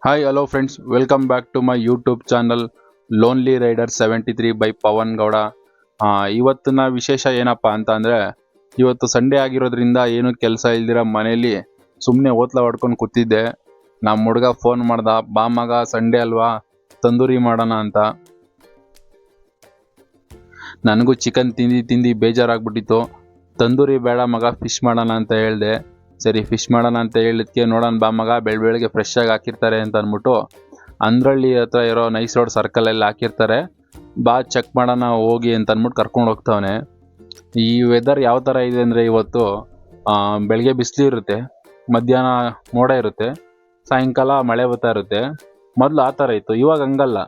Hi hello friends, welcome back to my YouTube channel lonely rider 73 by Pavan Gowda. ಇವತ್ತಿನ ವಿಶೇಷ ಏನಪ್ಪ ಅಂತ ಅಂದರೆ, ಇವತ್ತು ಸಂಡೇ ಆಗಿರೋದ್ರಿಂದ ಏನು ಕೆಲಸ ಇಲ್ದಿರ ಮನೇಲಿ ಸುಮ್ಮನೆ ಓತ್ಲ ಹೊಡ್ಕೊಂಡು ಕೂತಿದ್ದೆ. ನಮ್ಮ ಹುಡುಗ ಫೋನ್ ಮಾಡ್ದ, ಬಾ ಮಗ ಸಂಡೇ ಅಲ್ವಾ ತಂದೂರಿ ಮಾಡೋಣ ಅಂತ. ನನಗೂ ಚಿಕನ್ ತಿಂದು ಬೇಜಾರಾಗ್ಬಿಟ್ಟಿತ್ತು. ತಂದೂರಿ ಬೇಡ ಮಗ, ಫಿಶ್ ಮಾಡೋಣ ಅಂತ ಹೇಳಿದೆ. ಸರಿ ಫಿಶ್ ಮಾಡೋಣ ಅಂತ ಹೇಳಿದ್ಕೆ ನೋಡೋಣ ಬಾ ಮಗ, ಬೆಳಗ್ಗೆ ಫ್ರೆಶ್ ಆಗಿ ಹಾಕಿರ್ತಾರೆ ಅಂತ ಅಂದ್ಬಿಟ್ಟು ಅಂದ್ರಳ್ಳಿ ಹತ್ರ ಇರೋ ನೈಸ್ ರೋಡ್ ಸರ್ಕಲಲ್ಲಿ ಹಾಕಿರ್ತಾರೆ, ಬಾ ಚೆಕ್ ಮಾಡೋಣ ಹೋಗಿ ಅಂತ ಅಂದ್ಬಿಟ್ಟು ಕರ್ಕೊಂಡು ಹೋಗ್ತಾವನೆ. ಈ ವೆದರ್ ಯಾವ ಥರ ಇದೆ ಅಂದರೆ, ಇವತ್ತು ಬೆಳಗ್ಗೆ ಬಿಸಿಲು ಇರುತ್ತೆ, ಮಧ್ಯಾಹ್ನ ಮೋಡ ಇರುತ್ತೆ, ಸಾಯಂಕಾಲ ಮಳೆ ಬರ್ತಾ ಇರುತ್ತೆ. ಮೊದಲು ಆ ಥರ ಇತ್ತು, ಇವಾಗ ಹಂಗಲ್ಲ.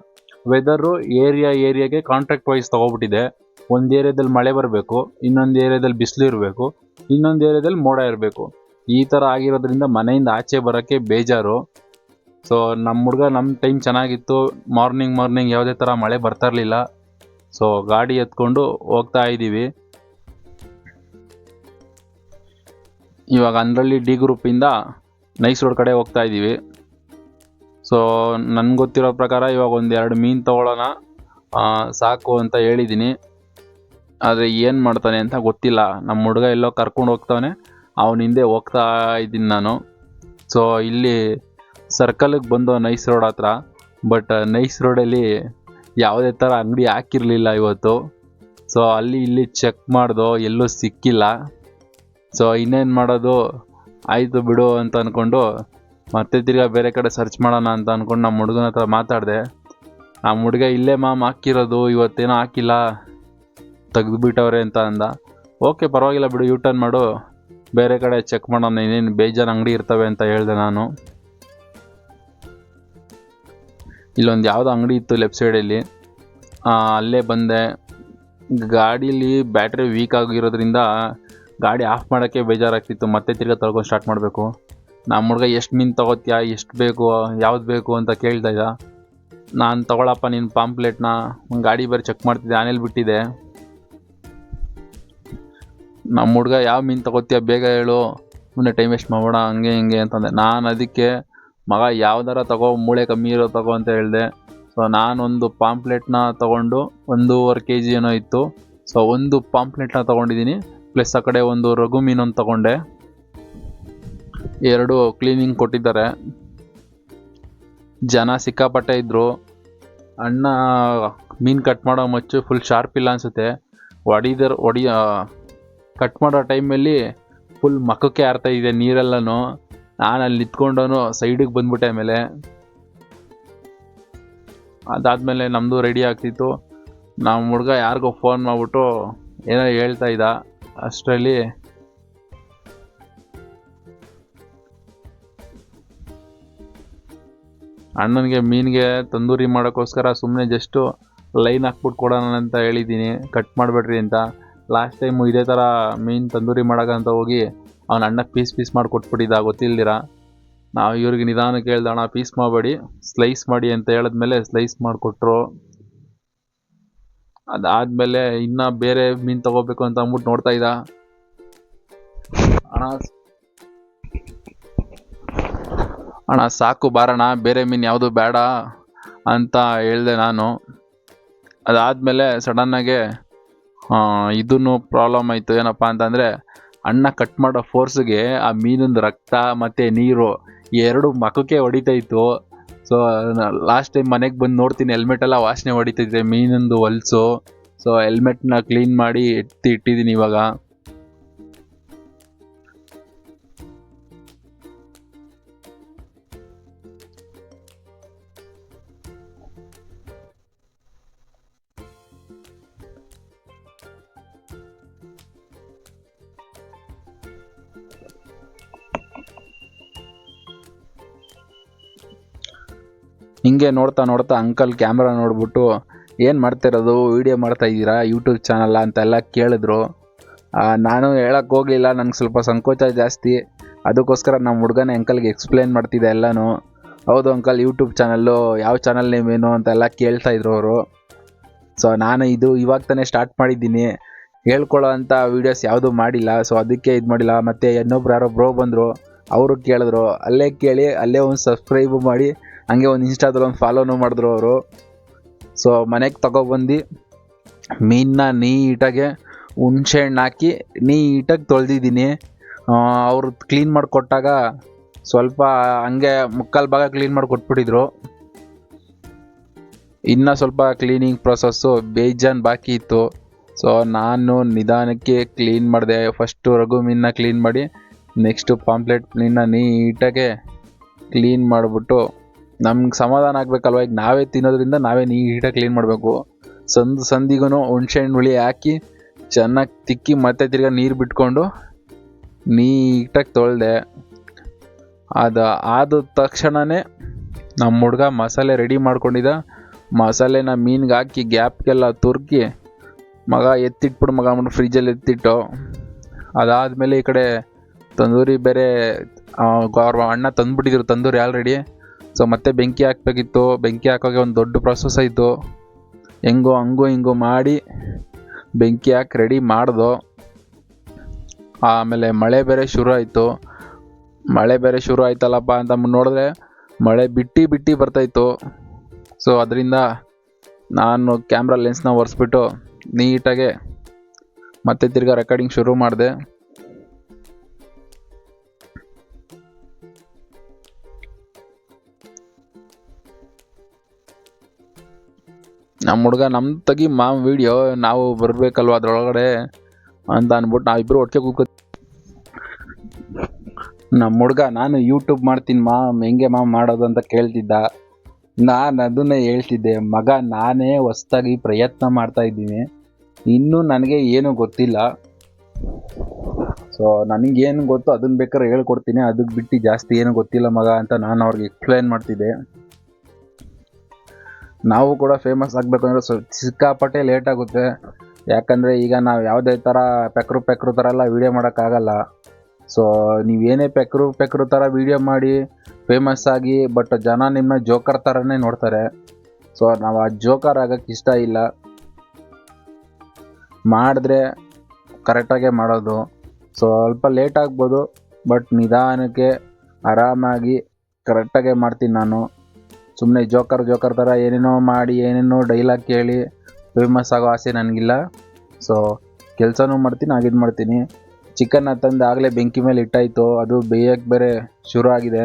ವೆದರು ಏರಿಯಾಗೆ ಕಾಂಟ್ರಾಕ್ಟ್ ವೈಸ್ ತೊಗೊಬಿಟ್ಟಿದೆ. ಒಂದು ಏರಿಯಾದಲ್ಲಿ ಮಳೆ ಬರಬೇಕು, ಇನ್ನೊಂದು ಏರಿಯಾದಲ್ಲಿ ಬಿಸಿಲು ಇರಬೇಕು, ಇನ್ನೊಂದು ಏರಿಯಾದಲ್ಲಿ ಮೋಡ ಇರಬೇಕು. ಈ ಥರ ಆಗಿರೋದ್ರಿಂದ ಮನೆಯಿಂದ ಆಚೆ ಬರೋಕ್ಕೆ ಬೇಜಾರು. ಸೊ ನಮ್ಮ ಹುಡುಗ ನಮ್ಮ ಟೈಮ್ ಚೆನ್ನಾಗಿತ್ತು, ಮಾರ್ನಿಂಗ್ ಯಾವುದೇ ಥರ ಮಳೆ ಬರ್ತಾ ಇರಲಿಲ್ಲ. ಸೊ ಗಾಡಿ ಎತ್ಕೊಂಡು ಹೋಗ್ತಾ ಇದ್ದೀವಿ. ಇವಾಗ ಅಂದ್ರಳ್ಳಿ ಡಿ ಗ್ರೂಪಿಂದ ನೈಸ್ ರೋಡ್ ಕಡೆ ಹೋಗ್ತಾ ಇದ್ದೀವಿ. ಸೊ ನನಗೆ ಗೊತ್ತಿರೋ ಪ್ರಕಾರ ಇವಾಗ ಒಂದೆರಡು ಮೀನು ತೊಗೊಳ್ಳೋಣ ಸಾಕು ಅಂತ ಹೇಳಿದ್ದೀನಿ. ಆದರೆ ಏನು ಮಾಡ್ತಾನೆ ಅಂತ ಗೊತ್ತಿಲ್ಲ. ನಮ್ಮ ಹುಡುಗ ಎಲ್ಲೋ ಕರ್ಕೊಂಡು ಹೋಗ್ತಾನೆ, ಅವನ ಹಿಂದೆ ಹೋಗ್ತಾ ಇದ್ದೀನಿ ನಾನು. ಸೊ ಇಲ್ಲಿ ಸರ್ಕಲಿಗೆ ಬಂದು ನೈಸ್ ರೋಡ್ ಹತ್ರ, ಬಟ್ ನೈಸ್ ರೋಡಲ್ಲಿ ಯಾವುದೇ ಥರ ಅಂಗಡಿ ಹಾಕಿರಲಿಲ್ಲ ಇವತ್ತು. ಸೊ ಅಲ್ಲಿ ಇಲ್ಲಿ ಚೆಕ್ ಮಾಡ್ದೋ, ಎಲ್ಲೂ ಸಿಕ್ಕಿಲ್ಲ. ಸೊ ಇನ್ನೇನು ಮಾಡೋದು, ಆಯಿತು ಬಿಡು ಅಂತ ಅಂದ್ಕೊಂಡು ಮತ್ತೆ ತಿರ್ಗಾ ಬೇರೆ ಕಡೆ ಸರ್ಚ್ ಮಾಡೋಣ ಅಂತ ಅಂದ್ಕೊಂಡು ನಮ್ಮ ಹುಡುಗನ ಹತ್ರ ಮಾತಾಡಿದೆ. ನಮ್ಮ ಹುಡುಗ ಇಲ್ಲೇ ಹಾಕಿರೋದು, ಇವತ್ತೇನೋ ಹಾಕಿಲ್ಲ, ತೆಗೆದುಬಿಟ್ಟವ್ರೆ ಅಂತ ಅಂದ. ಓಕೆ ಪರವಾಗಿಲ್ಲ ಬಿಡು, ಯೂ ಟರ್ನ್ ಮಾಡು, ಬೇರೆ ಕಡೆ ಚೆಕ್ ಮಾಡೋಣ, ಇನ್ನೇನು ಬೇಜಾರು ಅಂಗಡಿ ಇರ್ತವೆ ಅಂತ ಹೇಳಿದೆ ನಾನು. ಇಲ್ಲೊಂದು ಯಾವುದೋ ಅಂಗಡಿ ಇತ್ತು ಲೆಫ್ಟ್ ಸೈಡಲ್ಲಿ, ಅಲ್ಲೇ ಬಂದೆ. ಗಾಡೀಲಿ ಬ್ಯಾಟ್ರಿ ವೀಕ್ ಆಗಿರೋದ್ರಿಂದ ಗಾಡಿ ಆಫ್ ಮಾಡೋಕ್ಕೆ ಬೇಜಾರಾಗ್ತಿತ್ತು. ಮತ್ತೆ ತಿರ್ಗಾ ತೊಳ್ಕೊಂಡು ಸ್ಟಾರ್ಟ್ ಮಾಡಬೇಕು. ನಮ್ಮ ಹುಡುಗ ಎಷ್ಟು ಮೀನು ತೊಗೋತೀಯಾ, ಎಷ್ಟು ಬೇಕು, ಯಾವ್ದು ಬೇಕು ಅಂತ ಕೇಳ್ತಾ ಇದ್ದ. ನಾನು ತೊಗೊಳಪ್ಪ ನಿನ್ನ ಪಾಂಪ್ಲೆಟ್ನ, ಗಾಡಿ ಬೇರೆ ಚೆಕ್ ಮಾಡ್ತಿದ್ದೆ, ಆನೇಲಿ ಬಿಟ್ಟಿದೆ. ನಮ್ಮ ಹುಡುಗ ಯಾವ ಮೀನು ತೊಗೋತೀಯ ಬೇಗ ಹೇಳು, ಮುಂದೆ ಟೈಮ್ ವೇಸ್ಟ್ ಮಾಡೋಣ, ಹಂಗೆ ಹಿಂಗೆ ಅಂತಂದೆ. ನಾನು ಅದಕ್ಕೆ ಮಗ ಯಾವ್ದಾರ ತಗೋ, ಮೂಳೆ ಕಮ್ಮಿ ಇರೋ ತಗೋ ಅಂತ ಹೇಳಿದೆ. ಸೊ ನಾನೊಂದು ಪಾಂಪ್ಲೆಟ್ನ ತೊಗೊಂಡು 1.5 kg ಏನೋ ಇತ್ತು. ಸೊ ಒಂದು ಪಾಂಪ್ಲೆಟ್ನ ತೊಗೊಂಡಿದ್ದೀನಿ, ಪ್ಲಸ್ ಆ ಕಡೆ ಒಂದು ರಘು ಮೀನೊಂದು ತೊಗೊಂಡೆ. 2 ಕ್ಲೀನಿಂಗ್ ಕೊಟ್ಟಿದ್ದಾರೆ. ಜನ ಸಿಕ್ಕಾಪಟ್ಟೆ ಇದ್ದರು. ಅಣ್ಣ ಮೀನು ಕಟ್ ಮಾಡೋ ಮಚ್ಚು ಫುಲ್ ಶಾರ್ಪ್ ಇಲ್ಲ ಅನಿಸುತ್ತೆ. ಕಟ್ ಮಾಡೋ ಟೈಮಲ್ಲಿ ಫುಲ್ ಮಕ್ಕಕ್ಕೆ ಆರ್ತಾ ಇದೆ ನೀರೆಲ್ಲನೂ. ನಾನು ಅಲ್ಲಿ ನಿಂತ್ಕೊಂಡವನು ಸೈಡಿಗೆ ಬಂದ್ಬಿಟ್ಟೆ. ಆಮೇಲೆ ಅದಾದಮೇಲೆ ನಮ್ಮದು ರೆಡಿ ಆಗ್ತಿತ್ತು. ನಮ್ಮ ಹುಡುಗ ಯಾರಿಗೋ ಫೋನ್ ಮಾಡಿಬಿಟ್ಟು ಏನೋ ಹೇಳ್ತಾ ಇದ್ದ. ಅಷ್ಟರಲ್ಲಿ ಅಣ್ಣನಿಗೆ ಮೀನಿಗೆ ತಂದೂರಿ ಮಾಡೋಕ್ಕೋಸ್ಕರ ಸುಮ್ಮನೆ ಜಸ್ಟು ಲೈನ್ ಹಾಕ್ಬಿಟ್ಟು ಕೊಡೋಣ ಅಂತ ಹೇಳಿದ್ದೀನಿ, ಕಟ್ ಮಾಡಿಬಿಡ್ರಿ ಅಂತ. ಲಾಸ್ಟ್ ಟೈಮು ಇದೇ ಥರ ಮೀನು ತಂದೂರಿ ಮಾಡೋಕ್ಕಂತ ಹೋಗಿ ಅವನ ಅಣ್ಣಕ್ಕೆ ಪೀಸ್ ಮಾಡಿ ಕೊಟ್ಬಿಟ್ಟಿದ್ದ ಗೊತ್ತಿಲ್ದಿರ. ನಾವು ಇವ್ರಿಗೆ ನಿಧಾನಕ್ಕೆ ಹೇಳ್ದೆ, ಅಣ್ಣ ಪೀಸ್ ಮಾಡಬೇಡಿ, ಸ್ಲೈಸ್ ಮಾಡಿ ಅಂತ ಹೇಳಿದ್ಮೇಲೆ ಸ್ಲೈಸ್ ಮಾಡಿಕೊಟ್ರು. ಅದಾದಮೇಲೆ ಇನ್ನೂ ಬೇರೆ ಮೀನು ತೊಗೋಬೇಕು ಅಂತ ಅಂದ್ಬಿಟ್ಟು ನೋಡ್ತಾ ಇದ್ದ. ಅಣ್ಣ ಸಾಕು ಬಾರಣ, ಬೇರೆ ಮೀನು ಯಾವುದು ಬೇಡ ಅಂತ ಹೇಳಿದೆ ನಾನು. ಅದಾದಮೇಲೆ ಸಡನ್ನಾಗೆ ಇದೂ ಪ್ರಾಬ್ಲಮ್ ಆಯಿತು. ಏನಪ್ಪ ಅಂತಂದರೆ, ಅಣ್ಣ ಕಟ್ ಮಾಡೋ ಫೋರ್ಸ್ಗೆ ಆ ಮೀನಿಂದು ರಕ್ತ ಮತ್ತು ನೀರು ಎರಡು ಮಖಕ್ಕೆ ಹೊಡಿತಾ ಇತ್ತು. ಸೊ ಲಾಸ್ಟ್ ಟೈಮ್ ಮನೆಗೆ ಬಂದು ನೋಡ್ತೀನಿ, ಹೆಲ್ಮೆಟೆಲ್ಲ ವಾಸನೆ ಹೊಡಿತೈತೆ ಮೀನಿಂದು ಹೊಲಸು. ಸೊ ಹೆಲ್ಮೆಟ್ನ ಕ್ಲೀನ್ ಮಾಡಿ ಇಟ್ಟಿದ್ದೀನಿ ಇವಾಗ. ಹಿಂಗೆ ನೋಡ್ತಾ ಅಂಕಲ್ ಕ್ಯಾಮ್ರಾ ನೋಡ್ಬಿಟ್ಟು, ಏನು ಮಾಡ್ತಿರೋದು, ವೀಡಿಯೋ ಮಾಡ್ತಾ ಇದ್ದೀರಾ ಯೂಟ್ಯೂಬ್ ಚಾನಲ್ಲ ಅಂತೆಲ್ಲ ಕೇಳಿದ್ರು. ನಾನು ಹೇಳಕ್ಕೆ ಹೋಗಲಿಲ್ಲ, ನನಗೆ ಸ್ವಲ್ಪ ಸಂಕೋಚ ಜಾಸ್ತಿ. ಅದಕ್ಕೋಸ್ಕರ ನಮ್ಮ ಹುಡುಗನೇ ಅಂಕಲ್ಗೆ ಎಕ್ಸ್ಪ್ಲೇನ್ ಮಾಡ್ತಿದ್ದೆ ಎಲ್ಲನೂ. ಹೌದು ಅಂಕಲ್, ಯೂಟ್ಯೂಬ್ ಚಾನಲ್ಲು, ಯಾವ ಚಾನಲ್ ನೇಮ್ ಏನು ಅಂತೆಲ್ಲ ಕೇಳ್ತಾಯಿದ್ರು ಅವರು. ಸೊ ನಾನು ಇವಾಗ ತಾನೇ ಸ್ಟಾರ್ಟ್ ಮಾಡಿದ್ದೀನಿ, ಹೇಳ್ಕೊಳ್ಳೋ ಅಂಥ ವೀಡಿಯೋಸ್ ಯಾವುದೂ ಮಾಡಿಲ್ಲ. ಸೊ ಅದಕ್ಕೆ ಇದು ಮಾಡಿಲ್ಲ. ಮತ್ತು ಇನ್ನೊಬ್ರು ಯಾರೋ ಬ್ರೋ ಬಂದರು, ಅವರು ಕೇಳಿದ್ರು, ಅಲ್ಲೇ ಕೇಳಿ ಅಲ್ಲೇ ಒಂದು ಸಬ್ಸ್ಕ್ರೈಬ್ ಮಾಡಿ ಹಂಗೆ ಒಂದು ಇನ್ಸ್ಟಾದಲ್ಲಿ ಒಂದು ಫಾಲೋನು ಮಾಡಿದ್ರು ಅವರು. ಸೊ ಮನೆಗೆ ತಗೊಬಂದು ಮೀನನ್ನ ನೀಟಾಗೆ ಹುಣ್ಸೆ ಹಣ್ಣು ಹಾಕಿ ನೀಟಾಗಿ ತೊಳೆದಿದ್ದೀನಿ. ಅವರು ಕ್ಲೀನ್ ಮಾಡಿಕೊಟ್ಟಾಗ ಸ್ವಲ್ಪ ಹಂಗೆ ಮುಕ್ಕಾಲು ಭಾಗ ಕ್ಲೀನ್ ಮಾಡಿ ಕೊಟ್ಬಿಟ್ಟಿದ್ರು. ಇನ್ನೂ ಸ್ವಲ್ಪ ಕ್ಲೀನಿಂಗ್ ಪ್ರೊಸೆಸ್ಸು ಬೇಜಾನ್ ಬಾಕಿ ಇತ್ತು. ಸೊ ನಾನು ನಿಧಾನಕ್ಕೆ ಕ್ಲೀನ್ ಮಾಡಿದೆ. ಫಸ್ಟು ರಘು ಮೀನನ್ನ ಕ್ಲೀನ್ ಮಾಡಿ ನೆಕ್ಸ್ಟು ಪಾಂಪ್ಲೆಟ್ ಮೀನನ್ನ ನೀಟಾಗೆ ಕ್ಲೀನ್ ಮಾಡಿಬಿಟ್ಟು ನಮ್ಗೆ ಸಮಾಧಾನ ಆಗಬೇಕಲ್ವ, ಈಗ ನಾವೇ ತಿನ್ನೋದ್ರಿಂದ ನಾವೇ ನೀಟಾಗಿ ಕ್ಲೀನ್ ಮಾಡಬೇಕು. ಸಂದಿಗೂ ಹುಣ್ಸೆ ಹಣ್ಣು ಹುಳಿ ಹಾಕಿ ಚೆನ್ನಾಗಿ ತಿಕ್ಕಿ ಮತ್ತೆ ತಿರ್ಗಾ ನೀರು ಬಿಟ್ಕೊಂಡು ನೀಟಾಗಿ ತೊಳೆದೆ. ಆದ ತಕ್ಷಣವೇ ನಮ್ಮ ಹುಡುಗ ಮಸಾಲೆ ರೆಡಿ ಮಾಡ್ಕೊಂಡಿದ್ದ. ಮಸಾಲೆನ ಮೀನಿಗೆ ಹಾಕಿ ಗ್ಯಾಪ್ಗೆಲ್ಲ ತುರ್ಕಿ ಮಗ ಎತ್ತಿಟ್ಬಿಡು ಮಗ ಅಂದ್ಬಿಟ್ಟು ಫ್ರಿಜ್ಜಲ್ಲಿ ಎತ್ತಿಟ್ಟು, ಅದಾದಮೇಲೆ ಈ ಕಡೆ ತಂದೂರಿ ಬೇರೆ ಅವ್ರ ಅಣ್ಣ ತಂದುಬಿಟ್ಟಿದ್ರು ತಂದೂರಿ ಆಲ್ರೆಡಿ. ಸೊ ಮತ್ತೆ ಬೆಂಕಿ ಹಾಕಬೇಕಿತ್ತು. ಬೆಂಕಿ ಹಾಕೋಕ್ಕೆ ಒಂದು ದೊಡ್ಡ ಪ್ರೊಸೆಸ್ ಆಯಿತು. ಹಂಗೂ ಹಿಂಗೂ ಮಾಡಿ ಬೆಂಕಿ ಹಾಕಿ ರೆಡಿ ಮಾಡ್ದೋ. ಆಮೇಲೆ ಮಳೆ ಬೇರೆ ಶುರು ಆಯ್ತಲ್ಲಪ್ಪ ಅಂತ ನೋಡಿದ್ರೆ ಮಳೆ ಬಿಟ್ಟು ಬರ್ತಾಯಿತ್ತು. ಸೊ ಅದರಿಂದ ನಾನು ಕ್ಯಾಮ್ರಾ ಲೆನ್ಸ್ನ ಒರೆಸ್ಬಿಟ್ಟು ನೀಟಾಗೆ ಮತ್ತೆ ತಿರ್ಗಾ ರೆಕಾರ್ಡಿಂಗ್ ಶುರು ಮಾಡಿದೆ. ನಮ್ಮ ಹುಡುಗ ತೆಗಿ ವಿಡಿಯೋ, ನಾವು ಬರಬೇಕಲ್ವ ಅದರೊಳಗಡೆ ಅಂತ ಅಂದ್ಬಿಟ್ಟು ನಾವಿಬ್ಬರು ಒಟ್ಟಿಗೆ ಕೂತ್ಕೊ. ನಮ್ಮ ಹುಡುಗ ನಾನು ಯೂಟ್ಯೂಬ್ ಮಾಡ್ತೀನಿ ಹೆಂಗೆ ಮಾಡೋದು ಅಂತ ಕೇಳ್ತಿದ್ದ. ನಾನು ಅದನ್ನೇ ಹೇಳ್ತಿದ್ದೆ, ಮಗ ನಾನೇ ಹೊಸ್ದಾಗಿ ಪ್ರಯತ್ನ ಮಾಡ್ತಾ ಇದ್ದೀನಿ, ಇನ್ನೂ ನನಗೆ ಏನೂ ಗೊತ್ತಿಲ್ಲ. ಸೊ ನನಗೇನು ಗೊತ್ತು ಅದನ್ನು ಬೇಕಾದ್ರೆ ಹೇಳ್ಕೊಡ್ತೀನಿ, ಅದಕ್ಕೆ ಬಿಟ್ಟು ಜಾಸ್ತಿ ಏನೂ ಗೊತ್ತಿಲ್ಲ ಮಗ ಅಂತ ನಾನು ಅವ್ರಿಗೆ ಎಕ್ಸ್ಪ್ಲೈನ್ ಮಾಡ್ತಿದ್ದೆ. ನಾವು ಕೂಡ ಫೇಮಸ್ ಆಗಬೇಕು ಅಂದರೆ ಸಿಕ್ಕಾಪಟ್ಟೆ ಲೇಟ್ ಆಗುತ್ತೆ. ಯಾಕಂದರೆ ಈಗ ನಾವು ಯಾವುದೇ ಥರ ಪೆಕ್ರು ಥರ ಎಲ್ಲ ವೀಡಿಯೋ ಮಾಡೋಕ್ಕಾಗಲ್ಲ. ಸೊ ನೀವೇನೇ ಪೆಕ್ರು ಥರ ವೀಡಿಯೋ ಮಾಡಿ ಫೇಮಸ್ ಆಗಿ ಬಟ್ ಜನ ನಿಮ್ಮನ್ನ ಜೋಕರ್ ಥರನೇ ನೋಡ್ತಾರೆ. ಸೊ ನಾವು ಆ ಜೋಕರ್ ಆಗೋಕ್ಕೆ ಇಷ್ಟ ಇಲ್ಲ. ಮಾಡಿದ್ರೆ ಕರೆಕ್ಟಾಗೆ ಮಾಡೋದು. ಸ್ವಲ್ಪ ಲೇಟ್ ಆಗ್ಬೋದು, ಬಟ್ ನಿಧಾನಕ್ಕೆ ಆರಾಮಾಗಿ ಕರೆಕ್ಟಾಗೆ ಮಾಡ್ತೀನಿ ನಾನು. ಸುಮ್ಮನೆ ಜೋಕರ್ ಥರ ಏನೇನೋ ಮಾಡಿ ಏನೇನೋ ಡೈಲಾಗ್ ಕೇಳಿ ಫೇಮಸ್ ಆಗೋ ಆಸೆ ನನಗಿಲ್ಲ. ಸೊ ಕೆಲಸನೂ ಮಾಡ್ತೀನಿ, ಆಗಿದ್ದು ಮಾಡ್ತೀನಿ. ಚಿಕನ್ನ ತಂದು ಆಗಲೇ ಬೆಂಕಿ ಮೇಲೆ ಇಟ್ಟಾಯಿತು, ಅದು ಬೇಯಕ್ಕೆ ಬೇರೆ ಶುರು ಆಗಿದೆ.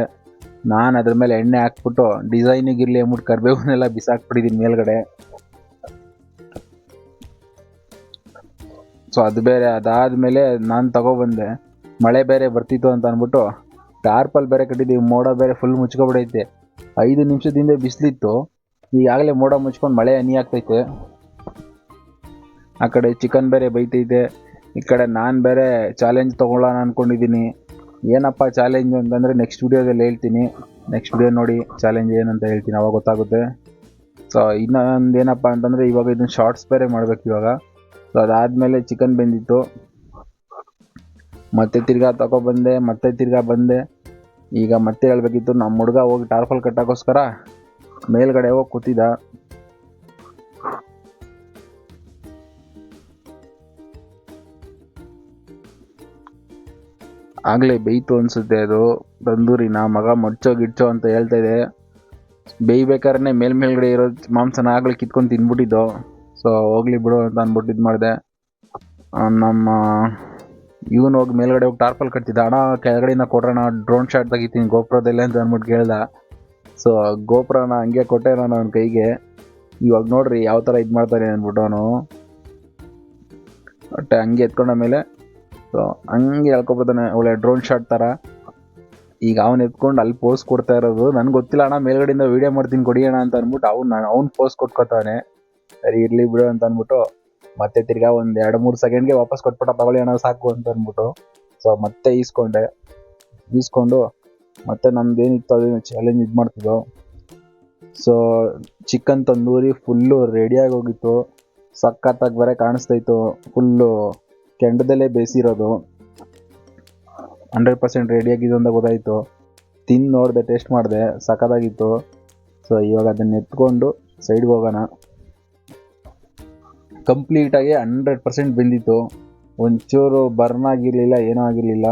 ನಾನು ಅದ್ರ ಮೇಲೆ ಎಣ್ಣೆ ಹಾಕ್ಬಿಟ್ಟು ಡಿಸೈನಿಗಿರಲಿ ಅಂದ್ಬಿಟ್ಟು ಕರಿಬೇವನ್ನೆಲ್ಲ ಬಿಸಾಕ್ಬಿಟ್ಟಿದ್ದೀನಿ ಮೇಲ್ಗಡೆ. ಸೊ ಅದು ಬೇರೆ. ಅದಾದಮೇಲೆ ನಾನು ತಗೊಬಂದೆ. ಮಳೆ ಬೇರೆ ಬರ್ತಿತ್ತು ಅಂತ ಅಂದ್ಬಿಟ್ಟು ಟಾರ್ಪಲ್ ಬೇರೆ ಕಟ್ಟಿದ್ದೀವಿ. ಮೋಡ ಬೇರೆ ಫುಲ್ ಮುಚ್ಕೊಬಿಡೈತೆ. 5 ನಿಮಿಷದಿಂದ ಬಿಸಿಲಿತ್ತು, ಈಗಾಗಲೇ ಮೋಡ ಮುಚ್ಕೊಂಡು ಮಳೆ ಹನಿ ಆಗ್ತೈತೆ. ಆ ಕಡೆ ಚಿಕನ್ ಬೇರೆ ಬೈತೈತೆ, ಈ ಕಡೆ ನಾನು ಬೇರೆ ಚಾಲೆಂಜ್ ತೊಗೊಳ್ಳೋಣ ಅಂದ್ಕೊಂಡಿದ್ದೀನಿ. ಏನಪ್ಪ ಚಾಲೆಂಜ್ ಅಂತಂದರೆ ನೆಕ್ಸ್ಟ್ ವೀಡಿಯೋದಲ್ಲಿ ಹೇಳ್ತೀನಿ. ನೆಕ್ಸ್ಟ್ ವೀಡಿಯೋ ನೋಡಿ ಚಾಲೆಂಜ್ ಏನಂತ ಹೇಳ್ತೀನಿ, ಅವಾಗ ಗೊತ್ತಾಗುತ್ತೆ. ಸೊ ಇನ್ನೊಂದು ಏನಪ್ಪ ಅಂತಂದರೆ ಇವಾಗ ಇದನ್ನು ಶಾರ್ಟ್ಸ್ ಬೇರೆ ಮಾಡಬೇಕು ಇವಾಗ. ಸೊ ಅದಾದಮೇಲೆ ಚಿಕನ್ ಬೆಂದಿತ್ತು, ಮತ್ತೆ ತಿರ್ಗಾ ತಗೊಬಂದೆ, ಮತ್ತೆ ತಿರ್ಗಾ ಬಂದೆ. ಈಗ ಮತ್ತೆ ಹೇಳಬೇಕಿತ್ತು, ನಮ್ಮ ಹುಡುಗ ಹೋಗಿ ಟಾರ್ಪಲ್ ಕಟ್ಟೋಕ್ಕೋಸ್ಕರ ಮೇಲ್ಗಡೆ ಹೋಗಿ ಕೂತಿದ್ದ. ಆಗಲೇ ಬೇಯ್ತು ಅನಿಸುತ್ತೆ ಅದು ತಂದೂರಿನ. ಮಗ ಗಿಡ್ಚೋ ಅಂತ ಹೇಳ್ತಾ ಇದೆ. ಬೇಯ್ಬೇಕಾದ್ರೆ ಮೇಲ್ಗಡೆ ಇರೋ ಮಾಂಸನ ಆಗಲೇ ಕಿತ್ಕೊಂಡು ತಿಂದ್ಬಿಟ್ಟಿದ್ದು. ಸೊ ಹೋಗ್ಲಿ ಬಿಡು ಅಂತ ಅಂದ್ಬಿಟ್ಟು ಇದು ಮಾಡಿದೆ. ನಮ್ಮ ಇವನು ಹೋಗಿ ಮೇಲ್ಗಡೆ ಹೋಗಿ ಟಾರ್ಪಲ್ ಕಟ್ತಿದ್ದ. ಅಣ್ಣ ಕೆಳಗಡೆಯಿಂದ ಕೊಡ್ರಣ, ಡ್ರೋನ್ ಶಾಟ್ ತೆಗಿತೀನಿ ಗೋಪ್ರದಲ್ಲೇ ಅಂತ ಅಂದ್ಬಿಟ್ಟು ಕೇಳ್ದ. ಸೊ ಗೋಪ್ರನ ಹಂಗೆ ಕೊಟ್ಟೆ ನಾನು ಅವನ ಕೈಗೆ. ಇವಾಗ ನೋಡ್ರಿ ಯಾವ ಥರ ಇದು ಮಾಡ್ತಾನೆ ಅಂದ್ಬಿಟ್ಟು ಅವನು ಒಟ್ಟೆ ಹಂಗೆ ಎತ್ಕೊಂಡ ಮೇಲೆ ಸೊ ಹಂಗೆ ಹೇಳ್ಕೊಬೋದಾನೆ ಒಳ್ಳೆ ಡ್ರೋನ್ ಶಾಟ್ ಥರ. ಈಗ ಅವ್ನು ಎತ್ಕೊಂಡು ಅಲ್ಲಿ ಪೋಸ್ ಕೊಡ್ತಾ ಇರೋದು. ನನಗೆ ಗೊತ್ತಿಲ್ಲ ಅಣ್ಣ, ಮೇಲ್ಗಡೆಯಿಂದ ವೀಡಿಯೋ ಮಾಡ್ತೀನಿ ಕೊಡಿ ಅಣ್ಣ ಅಂತ ಅಂದ್ಬಿಟ್ಟು ಅವ್ನು ಪೋಸ್ ಕೊಟ್ಕೋತಾನೆ. ಸರಿ ಇರಲಿ ಬಿಡು ಅಂತ ಅಂದ್ಬಿಟ್ಟು ಮತ್ತೆ ತಿರ್ಗಾ ಒಂದು 2-3 ಸೆಕೆಂಡ್ಗೆ ವಾಪಸ್ ಕೊಟ್ಬಿಟ್ಟ, ತಗೊಳ್ಳಿ ಅಣ್ಣ ಸಾಕು ಅಂತ ಅಂದ್ಬಿಟ್ಟು. ಸೊ ಮತ್ತೆ ಈಸ್ಕೊಂಡು ಮತ್ತೆ ನಮ್ದೇನಿತ್ತು ಅದನ್ನು ಚಾಲೆಂಜ್ ಇದು ಮಾಡ್ತಿದ್ದೋ. ಸೊ ಚಿಕನ್ ತಂದೂರಿ ಫುಲ್ಲು ರೆಡಿಯಾಗಿ ಹೋಗಿತ್ತು. ಸಖತ್ತಾಗಿ ಬೇರೆ ಕಾಣಿಸ್ತಾಯಿತ್ತು. ಫುಲ್ಲು ಕೆಂಡದಲ್ಲೇ ಬೇಯಿಸಿರೋದು. 100% ರೆಡಿಯಾಗಿದ್ದು ಅಂತ ಗೊತ್ತಾಯಿತು. ತಿಂದು ನೋಡಿದೆ, ಟೇಸ್ಟ್ ಮಾಡಿದೆ, ಸಖತ್ತಾಗಿತ್ತು. ಸೊ ಇವಾಗ ಅದನ್ನು ಎತ್ಕೊಂಡು ಸೈಡ್ಗೆ ಹೋಗೋಣ. ಕಂಪ್ಲೀಟಾಗಿ 100% ಬೆಂದಿತ್ತು. ಒಂಚೂರು ಬರ್ನ್ ಆಗಿರಲಿಲ್ಲ, ಏನೂ ಆಗಿರಲಿಲ್ಲ.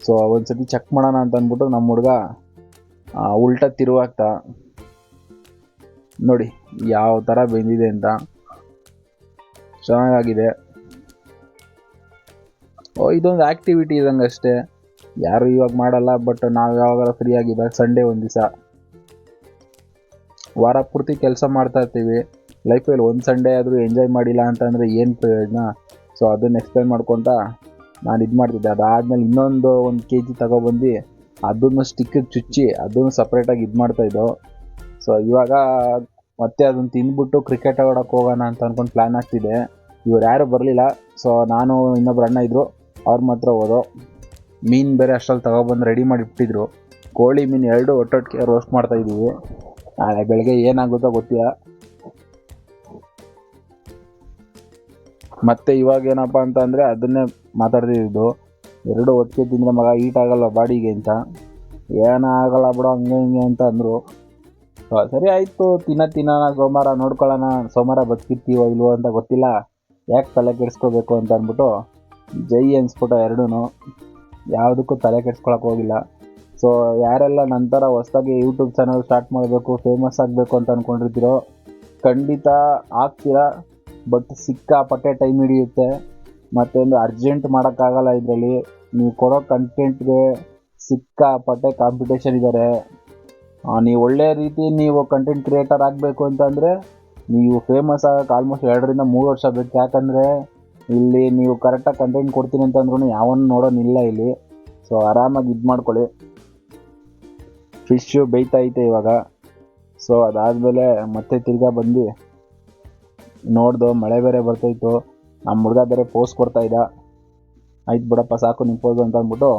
ಸೊ ಒಂದ್ಸತಿ ಚೆಕ್ ಮಾಡೋಣ ಅಂತ ಅಂದ್ಬಿಟ್ಟು ನಮ್ಮ ಹುಡುಗ ಉಲ್ಟಾ ತಿರುವಾಗ್ತಾ. ನೋಡಿ ಯಾವ ಥರ ಬೆಂದಿದೆ ಅಂತ, ಚೆನ್ನಾಗಿದೆ. ಇದೊಂದು ಆ್ಯಕ್ಟಿವಿಟಿ ಇದಂಗೆ ಅಷ್ಟೇ, ಯಾರು ಇವಾಗ ಮಾಡಲ್ಲ. ಬಟ್ ನಾವು ಯಾವಾಗಾರ ಫ್ರೀ ಆಗಿದ್ದಾಗ ಸಂಡೇ ಒಂದು ದಿವಸ, ವಾರ ಪೂರ್ತಿ ಕೆಲಸ ಮಾಡ್ತಾ ಇರ್ತೀವಿ, ಲೈಫಲ್ಲಿ ಒಂದು ಸಂಡೇ ಆದರೂ ಎಂಜಾಯ್ ಮಾಡಿಲ್ಲ ಅಂತಂದರೆ ಏನು ಪ್ರಯೋಜನ? ಸೊ ಅದನ್ನು ಎಕ್ಸ್ಪ್ಲೈನ್ ಮಾಡ್ಕೊತ ನಾನು ಇದು ಮಾಡ್ತಿದ್ದೆ. ಅದಾದಮೇಲೆ ಇನ್ನೊಂದು 1 kg ತಗೊಬಂದು ಅದನ್ನು ಸ್ಟಿಕ್ಕಿಗೆ ಚುಚ್ಚಿ ಅದನ್ನು ಸಪ್ರೇಟಾಗಿ ಇದು ಮಾಡ್ತಾಯಿದ್ದೋ. ಸೊ ಇವಾಗ ಮತ್ತೆ ಅದನ್ನು ತಿಂದ್ಬಿಟ್ಟು ಕ್ರಿಕೆಟ್ ಆಡೋಕ್ಕೆ ಹೋಗೋಣ ಅಂತ ಅಂದ್ಕೊಂಡು ಪ್ಲ್ಯಾನ್ ಆಗ್ತಿದೆ. ಇವ್ರು ಯಾರೂ ಬರಲಿಲ್ಲ. ಸೊ ನಾನು ಇನ್ನೊಬ್ರು ಅಣ್ಣ ಇದ್ದರು, ಅವ್ರ ಮಾತ್ರ ಹೋದೋ. ಮೀನು ಬೇರೆ ಅಷ್ಟರಲ್ಲಿ ತಗೊಬಂದು ರೆಡಿ ಮಾಡಿಬಿಟ್ಟಿದ್ರು. ಕೋಳಿ ಮೀನು 2 ಒಟ್ಟೊಟ್ಟಿಗೆ ರೋಸ್ಟ್ ಮಾಡ್ತಾಯಿದ್ದೀವಿ. ನಾಳೆ ಬೆಳಗ್ಗೆ ಏನಾಗುತ್ತೋ ಗೊತ್ತಿಲ್ಲ. ಮತ್ತು ಇವಾಗ ಏನಪ್ಪ ಅಂತ ಅಂದರೆ ಅದನ್ನೇ ಮಾತಾಡ್ತಿದ್ದು, 2 ಒಟ್ಟಿಗೆ ತಿಂದರೆ ಮಗ ಈಟ್ ಆಗಲ್ಲ ಬಾಡಿಗೆ ಅಂತ. ಏನಾಗಲ್ಲ ಬಿಡೋ ಹಂಗೆ ಹಿಂಗೆ ಅಂತ ಅಂದರು. ಸರಿ ಆಯಿತು, ತಿನ್ನೋಣ, ಸೋಮವಾರ ನೋಡ್ಕೊಳ್ಳೋಣ, ಸೋಮವಾರ ಬದುಕಿರ್ತೀವೋ ಇಲ್ವೋ ಅಂತ ಗೊತ್ತಿಲ್ಲ, ಯಾಕೆ ತಲೆ ಕೆಡಿಸ್ಕೋಬೇಕು ಅಂತ ಅಂದ್ಬಿಟ್ಟು ಜೈ ಅನ್ಸ್ಬಿಟ್ಟು 2 ಯಾವುದಕ್ಕೂ ತಲೆ ಕೆಡಿಸ್ಕೊಳಕ್ಕೆ ಹೋಗಿಲ್ಲ. ಸೊ ಯಾರೆಲ್ಲ ನಂತರ ಹೊಸದಾಗಿ ಯೂಟ್ಯೂಬ್ ಚಾನಲ್ ಸ್ಟಾರ್ಟ್ ಮಾಡಬೇಕು, ಫೇಮಸ್ ಆಗಬೇಕು ಅಂತ ಅಂದ್ಕೊಂಡಿರ್ತೀರೋ ಖಂಡಿತ ಆಗ್ತೀರಾ. ಬಟ್ ಸಿಕ್ಕಾಪಟ್ಟೆ ಟೈಮ್ ಹಿಡಿಯುತ್ತೆ. ಮತ್ತೊಂದು ಅರ್ಜೆಂಟ್ ಮಾಡೋಕ್ಕಾಗಲ್ಲ. ಇದರಲ್ಲಿ ನೀವು ಕೊಡೋ ಕಂಟೆಂಟ್ಗೆ ಸಿಕ್ಕಾಪಟ್ಟೆ ಕಾಂಪಿಟೇಷನ್ ಇದ್ದಾರೆ. ನೀವು ಒಳ್ಳೆ ರೀತಿ ನೀವು ಕಂಟೆಂಟ್ ಕ್ರಿಯೇಟರ್ ಆಗಬೇಕು ಅಂತಂದರೆ ನೀವು ಫೇಮಸ್ ಆಗೋಕ್ಕೆ ಆಲ್ಮೋಸ್ಟ್ 2 ರಿಂದ 3 ವರ್ಷ ಬೇಕು. ಯಾಕಂದರೆ ಇಲ್ಲಿ ನೀವು ಕರೆಕ್ಟಾಗಿ ಕಂಟೆಂಟ್ ಕೊಡ್ತೀನಿ ಅಂತಂದ್ರೂ ಯಾವನ್ನ ನೋಡೋನಿಲ್ಲ ಇಲ್ಲಿ. ಸೊ ಆರಾಮಾಗಿ ಇದು ಮಾಡ್ಕೊಳ್ಳಿ. ಫಿಶ್ಶು ಬೇಯ್ತೈತೆ ಇವಾಗ. ಸೊ ಅದಾದಮೇಲೆ ಮತ್ತೆ ತಿರ್ಗಾ ಬಂದು ನೋಡ್ದು, ಮಳೆ ಬೇರೆ ಬರ್ತಾಯಿತ್ತು. ನಮ್ಮ ಹುಡುಗ ಬೇರೆ ಪೋಸ್ ಕೊಡ್ತಾಯಿದ್ದ. ಆಯ್ತು ಬಿಡಪ್ಪ ಸಾಕು ನಿಮ್ಮ ಪೋಸು ಅಂತ ಅಂದ್ಬಿಟ್ಟು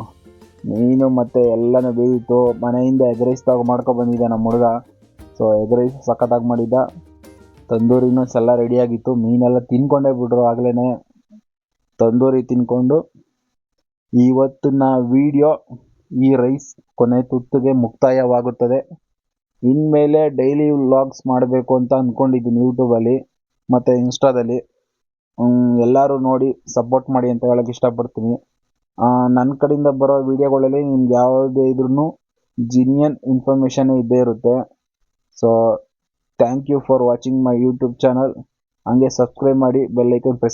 ಮೀನು ಮತ್ತು ಎಲ್ಲನೂ ಬೇಯಿತು. ಮನೆಯಿಂದ ಎಗ್ ರೈಸ್ ಮಾಡ್ಕೊಬಂದಿದ್ದೆ ನಮ್ಮ ಹುಡುಗ. ಸೊ ಎಗ್ ರೈಸ್ ಸಖತ್ತಾಗಿ ಮಾಡಿದ್ದ. ತಂದೂರಿನೂ ಎಲ್ಲ ರೆಡಿಯಾಗಿತ್ತು. ಮೀನೆಲ್ಲ ತಿನ್ಕೊಂಡೇ ಬಿಟ್ರು ಆಗಲೇ. ತಂದೂರಿ ತಿನ್ಕೊಂಡು ಇವತ್ತಿನ ವಿಡಿಯೋ ಈ ರೈಸ್ ಕೊನೆ ತುತ್ತಿಗೆ ಮುಕ್ತಾಯವಾಗುತ್ತದೆ. ಇನ್ಮೇಲೆ ಡೈಲಿ ವ್ಲಾಗ್ಸ್ ಮಾಡಬೇಕು ಅಂತ ಅಂದ್ಕೊಂಡಿದ್ದೀನಿ ಯೂಟ್ಯೂಬಲ್ಲಿ ಮತ್ತು ಇನ್ಸ್ಟಾದಲ್ಲಿ. ಎಲ್ಲರೂ ನೋಡಿ ಸಪೋರ್ಟ್ ಮಾಡಿ ಅಂತ ಹೇಳೋಕ್ಕೆ ಇಷ್ಟಪಡ್ತೀನಿ. ನನ್ನ ಕಡೆಯಿಂದ ಬರೋ ವೀಡಿಯೋಗಳಲ್ಲಿ ನಿಮ್ಗೆ ಯಾವುದೇ ಇದ್ರೂ ಜಿನಿಯನ್ ಇನ್ಫಾರ್ಮೇಷನ್ನೇ ಇದ್ದೇ ಇರುತ್ತೆ. So thank you for watching my YouTube channel. ಹಂಗೆ ಸಬ್ಸ್ಕ್ರೈಬ್ ಮಾಡಿ, ಬೆಲ್ ಐಕನ್ ಪ್ರೆಸ್